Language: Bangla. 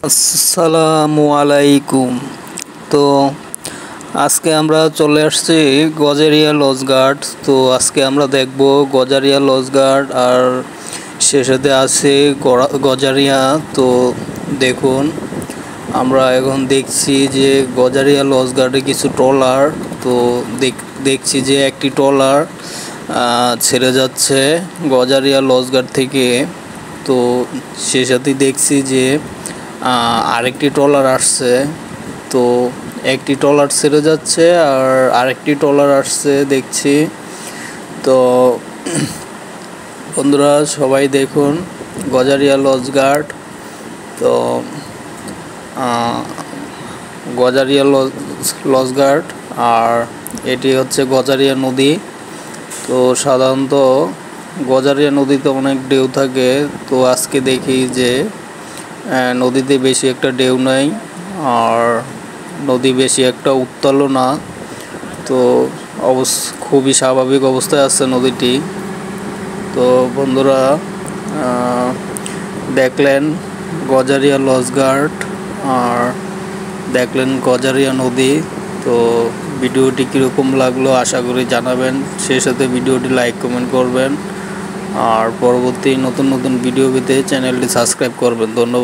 আসসালামু আলাইকুম। তো আজকে আমরা চলে আসছি গজারিয়া লজ গার্ড। তো আজকে আমরা দেখব গজারিয়া লজ গার্ড, আর শেষেতে আছে গজারিয়া। তো দেখুন, আমরা এখন দেখছি যে গজারিয়া লজ গার্ডে কিছু ট্রলার। তো দেখছি যে একটি ট্রলার ছেড়ে যাচ্ছে গজারিয়া লজ গার্ড থেকে। তো সে সাথে দেখছি যে আরেকটি ট্রলার আসছে। তো একটি ট্রলার ছেড়ে যাচ্ছে আর আরেকটি ট্রলার আসছে দেখছি। তো বন্ধুরা সবাই দেখুন গজারিয়া লজ গার্ড। তো গজারিয়া লজ গার্ড, আর এটি হচ্ছে গজারিয়া নদী। তো সাধারণত গজারিয়া নদীতে অনেক ঢেউ থাকে। তো আজকে দেখি যে নদীতে বেশি একটা ঢেউ নাই, আর নদী বেশি একটা উত্তালও না। তো খুবই স্বাভাবিক অবস্থায় আছে নদীটি। তো বন্ধুরা দেখলেন গজারিয়া লজ গার্ড, আর দেখলেন গজারিয়া নদী। তো ভিডিওটি কীরকম লাগলো আশা করি জানাবেন। সেই সাথে ভিডিওটি লাইক কমেন্ট করবেন, আর পরবর্তী নতুন নতুন ভিডিও পেতে চ্যানেলটি সাবস্ক্রাইব করবেন। ধন্যবাদ।